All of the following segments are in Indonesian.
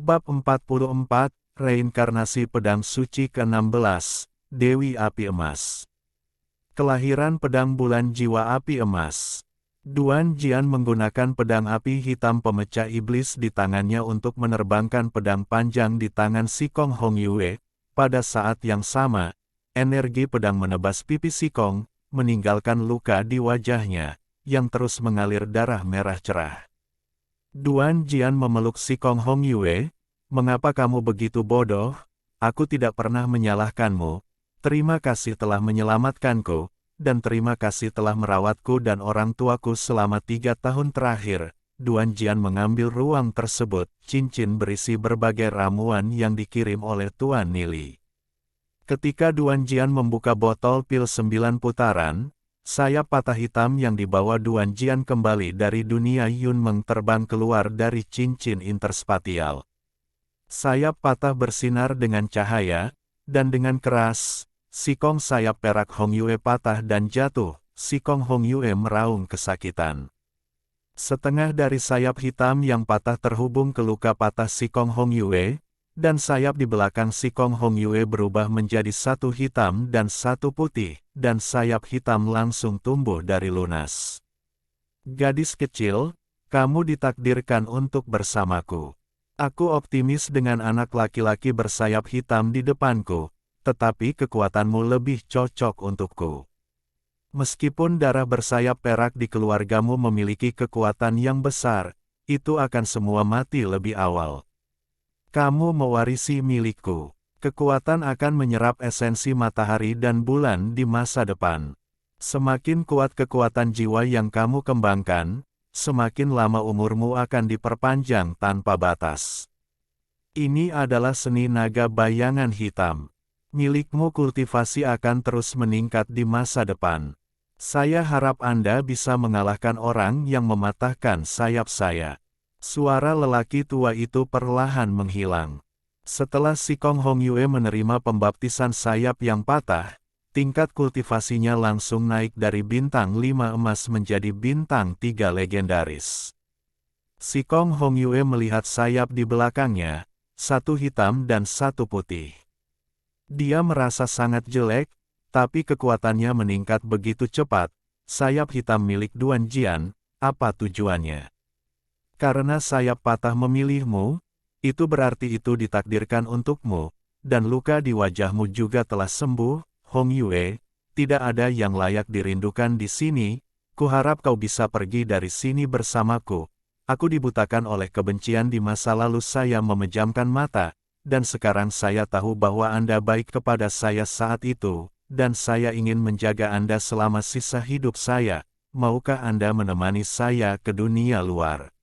Bab 44, Reinkarnasi Pedang Suci ke-16, Dewi Api Emas. Kelahiran Pedang Bulan Jiwa Api Emas. Duan Jian menggunakan pedang api hitam pemecah iblis di tangannya untuk menerbangkan pedang panjang di tangan Sikong Hong Yue. Pada saat yang sama, energi pedang menebas pipi Sikong, meninggalkan luka di wajahnya, yang terus mengalir darah merah cerah. Duan Jian memeluk Sikong Hong Yue. "Mengapa kamu begitu bodoh? Aku tidak pernah menyalahkanmu. Terima kasih telah menyelamatkanku, dan terima kasih telah merawatku dan orang tuaku selama 3 tahun terakhir." Duan Jian mengambil ruang tersebut, cincin berisi berbagai ramuan yang dikirim oleh Tuan Nili. Ketika Duan Jian membuka botol pil 9 putaran, sayap patah hitam yang dibawa Duan Jian kembali dari dunia Yunmeng terbang keluar dari cincin interspatial. Sayap patah bersinar dengan cahaya, dan dengan keras, Sikong sayap perak Hong Yue patah dan jatuh. Sikong Hong Yue meraung kesakitan. Setengah dari sayap hitam yang patah terhubung ke luka patah Sikong Hong Yue, dan sayap di belakang Sikong Hong Yue berubah menjadi satu hitam dan satu putih, dan sayap hitam langsung tumbuh dari lunas. "Gadis kecil, kamu ditakdirkan untuk bersamaku. Aku optimis dengan anak laki-laki bersayap hitam di depanku, tetapi kekuatanmu lebih cocok untukku. Meskipun darah bersayap perak di keluargamu memiliki kekuatan yang besar, itu akan semua mati lebih awal. Kamu mewarisi milikku. Kekuatan akan menyerap esensi matahari dan bulan di masa depan. Semakin kuat kekuatan jiwa yang kamu kembangkan, semakin lama umurmu akan diperpanjang tanpa batas. Ini adalah seni naga bayangan hitam. Milikmu kultivasi akan terus meningkat di masa depan. Saya harap Anda bisa mengalahkan orang yang mematahkan sayap saya." Suara lelaki tua itu perlahan menghilang. Setelah Sikong Hong Yue menerima pembaptisan sayap yang patah, tingkat kultivasinya langsung naik dari bintang 5 emas menjadi bintang 3 legendaris. Sikong Hong Yue melihat sayap di belakangnya, satu hitam dan satu putih. Dia merasa sangat jelek, tapi kekuatannya meningkat begitu cepat. Sayap hitam milik Duan Jian, apa tujuannya? Karena sayap patah memilihmu, itu berarti itu ditakdirkan untukmu, dan luka di wajahmu juga telah sembuh. Hong Yue, tidak ada yang layak dirindukan di sini. Kuharap kau bisa pergi dari sini bersamaku. Aku dibutakan oleh kebencian di masa lalu. Saya memejamkan mata, dan sekarang saya tahu bahwa Anda baik kepada saya saat itu, dan saya ingin menjaga Anda selama sisa hidup saya. Maukah Anda menemani saya ke dunia luar?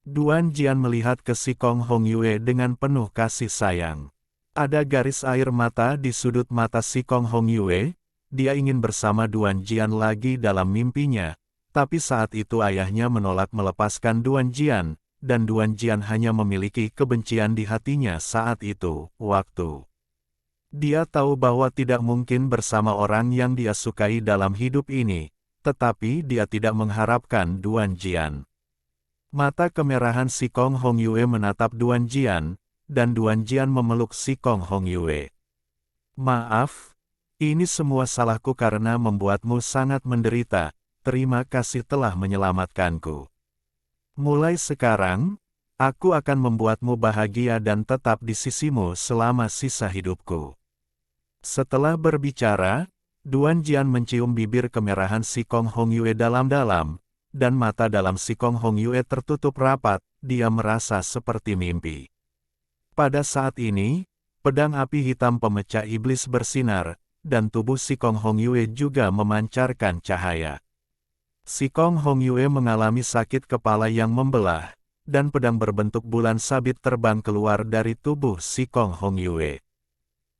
Duan Jian melihat ke Sikong Hong Yue dengan penuh kasih sayang. Ada garis air mata di sudut mata Sikong Hong Yue. Dia ingin bersama Duan Jian lagi dalam mimpinya, tapi saat itu ayahnya menolak melepaskan Duan Jian, dan Duan Jian hanya memiliki kebencian di hatinya saat itu. Dia tahu bahwa tidak mungkin bersama orang yang dia sukai dalam hidup ini, tetapi dia tidak mengharapkan Duan Jian. Mata kemerahan Sikong Hong Yue menatap Duan Jian, dan Duan Jian memeluk Sikong Hong Yue. "Maaf, ini semua salahku karena membuatmu sangat menderita. Terima kasih telah menyelamatkanku. Mulai sekarang, aku akan membuatmu bahagia dan tetap di sisimu selama sisa hidupku." Setelah berbicara, Duan Jian mencium bibir kemerahan Sikong Hong Yue dalam-dalam, dan mata dalam Sikong Hong Yue tertutup rapat. Dia merasa seperti mimpi. Pada saat ini, pedang api hitam pemecah iblis bersinar, dan tubuh Sikong Hong Yue juga memancarkan cahaya. Sikong Hong Yue mengalami sakit kepala yang membelah, dan pedang berbentuk bulan sabit terbang keluar dari tubuh Sikong Hong Yue.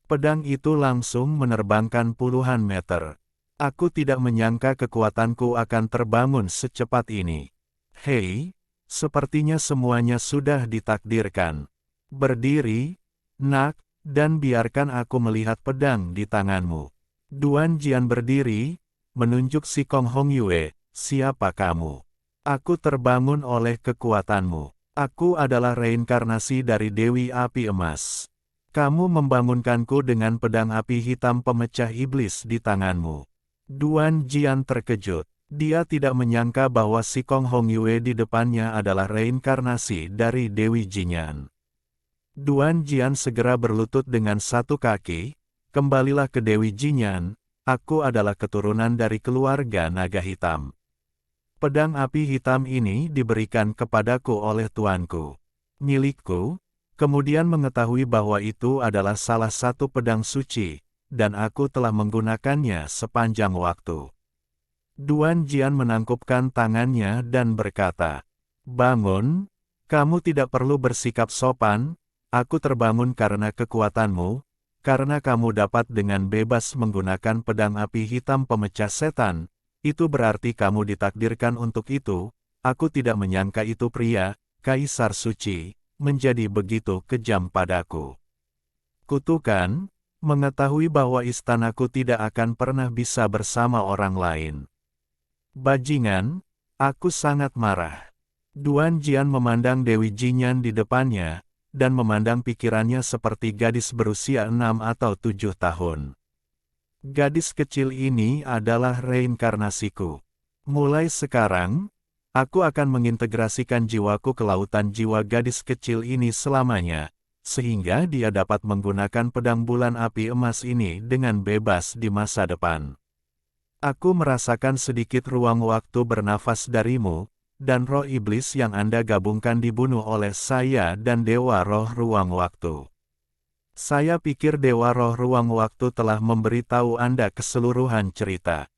Pedang itu langsung menerbangkan puluhan meter. "Aku tidak menyangka kekuatanku akan terbangun secepat ini. Hei, sepertinya semuanya sudah ditakdirkan. Berdiri, nak, dan biarkan aku melihat pedang di tanganmu." Duan Jian berdiri, menunjuk Sikong Hong Yue. "Siapa kamu?" "Aku terbangun oleh kekuatanmu. Aku adalah reinkarnasi dari Dewi Api Emas. Kamu membangunkanku dengan pedang api hitam pemecah iblis di tanganmu. Duan Jian terkejut. Dia tidak menyangka bahwa si Kong Hong Yue di depannya adalah reinkarnasi dari Dewi Jinyan. Duan Jian segera berlutut dengan satu kaki, kembalilah ke Dewi Jinyan, aku adalah keturunan dari keluarga naga hitam. Pedang api hitam ini diberikan kepadaku oleh tuanku, milikku, kemudian mengetahui bahwa itu adalah salah satu pedang suci, dan aku telah menggunakannya sepanjang waktu. Duan Jian menangkupkan tangannya dan berkata, "Bangun, kamu tidak perlu bersikap sopan, aku terbangun karena kekuatanmu, karena kamu dapat dengan bebas menggunakan pedang api hitam pemecah setan. Itu berarti kamu ditakdirkan untuk itu, aku tidak menyangka itu pria, Kaisar Suci, menjadi begitu kejam padaku. Kutukan, mengetahui bahwa istanaku tidak akan pernah bisa bersama orang lain. Bajingan, aku sangat marah." Duan Jian memandang Dewi Jinyan di depannya, dan memandang pikirannya seperti gadis berusia 6 atau 7 tahun. Gadis kecil ini adalah reinkarnasiku. Mulai sekarang, aku akan mengintegrasikan jiwaku ke lautan jiwa gadis kecil ini selamanya, sehingga dia dapat menggunakan pedang bulan api emas ini dengan bebas di masa depan. Aku merasakan sedikit ruang waktu bernafas darimu, dan roh iblis yang Anda gabungkan dibunuh oleh saya dan Dewa Roh Ruang Waktu. Saya pikir Dewa Roh Ruang Waktu telah memberitahu Anda keseluruhan cerita.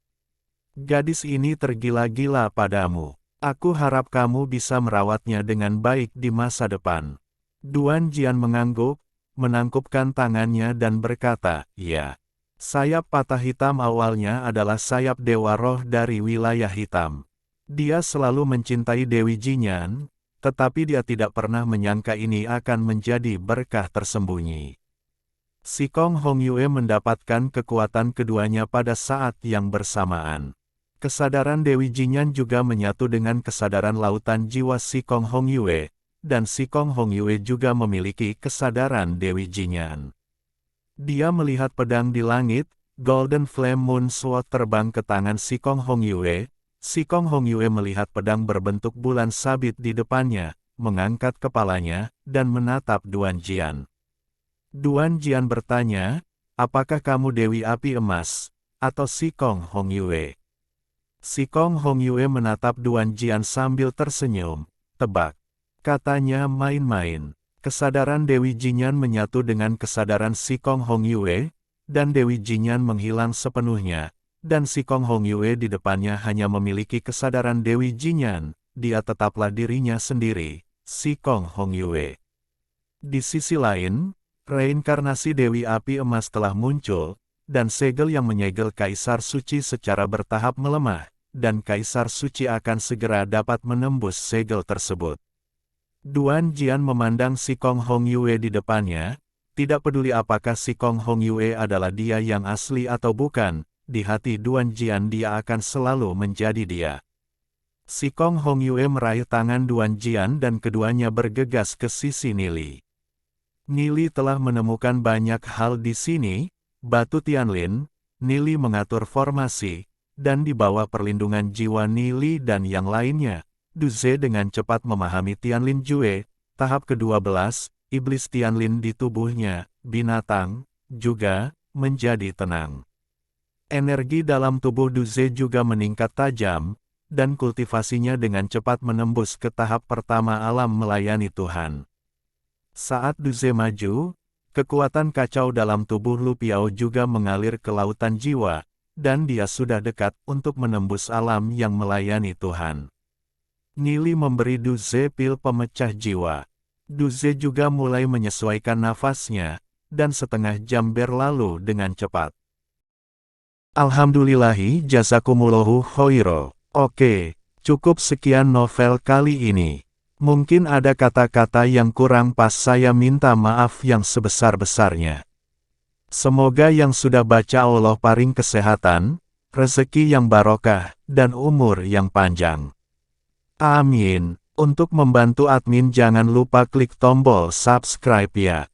Gadis ini tergila-gila padamu. Aku harap kamu bisa merawatnya dengan baik di masa depan. Duan Jian mengangguk, menangkupkan tangannya dan berkata, "Ya. Sayap patah hitam awalnya adalah sayap Dewa Roh dari wilayah hitam. Dia selalu mencintai Dewi Jinyan, tetapi dia tidak pernah menyangka ini akan menjadi berkah tersembunyi." Si Kong Hong Yue mendapatkan kekuatan keduanya pada saat yang bersamaan. Kesadaran Dewi Jinyan juga menyatu dengan kesadaran lautan jiwa si Kong Hong Yue, dan si Kong Hong Yue juga memiliki kesadaran Dewi Jinyan. Dia melihat pedang di langit, Golden Flame Moon Sword terbang ke tangan si Kong Hong Yue. Si Kong Hong Yue melihat pedang berbentuk bulan sabit di depannya, mengangkat kepalanya, dan menatap Duan Jian. Duan Jian bertanya, "Apakah kamu Dewi Api Emas, atau si Kong Hong Yue?" Si Kong Hong Yue menatap Duan Jian sambil tersenyum. "Tebak," katanya main-main. Kesadaran Dewi Jinyan menyatu dengan kesadaran si Kong Hong Yue, dan Dewi Jinyan menghilang sepenuhnya, dan si Kong Hong Yue di depannya hanya memiliki kesadaran Dewi Jinyan, dia tetaplah dirinya sendiri, si Kong Hong Yue. Di sisi lain, reinkarnasi Dewi Api Emas telah muncul, dan segel yang menyegel Kaisar Suci secara bertahap melemah, dan Kaisar Suci akan segera dapat menembus segel tersebut. Duan Jian memandang si Kong Hong Yue di depannya, tidak peduli apakah si Kong Hong Yue adalah dia yang asli atau bukan, di hati Duan Jian dia akan selalu menjadi dia. Si Kong Hong Yue meraih tangan Duan Jian dan keduanya bergegas ke sisi Nili. Nili telah menemukan banyak hal di sini, batu Tianlin, Nili mengatur formasi, dan di bawah perlindungan jiwa Nili dan yang lainnya, Du Ze dengan cepat memahami Tianlin Jue, tahap ke-12, iblis Tianlin di tubuhnya, binatang, juga, menjadi tenang. Energi dalam tubuh Du Ze juga meningkat tajam, dan kultivasinya dengan cepat menembus ke tahap pertama alam melayani Tuhan. Saat Du Ze maju, kekuatan kacau dalam tubuh Lu Piao juga mengalir ke lautan jiwa, dan dia sudah dekat untuk menembus alam yang melayani Tuhan. Nili memberi Du Ze pil pemecah jiwa. Du Ze juga mulai menyesuaikan nafasnya, dan setengah jam berlalu dengan cepat. Alhamdulillahi jazakumullahu khairo. Oke, cukup sekian novel kali ini. Mungkin ada kata-kata yang kurang pas, saya minta maaf yang sebesar-besarnya. Semoga yang sudah baca Allah paring kesehatan, rezeki yang barokah, dan umur yang panjang. Amin. Untuk membantu admin jangan lupa klik tombol subscribe ya.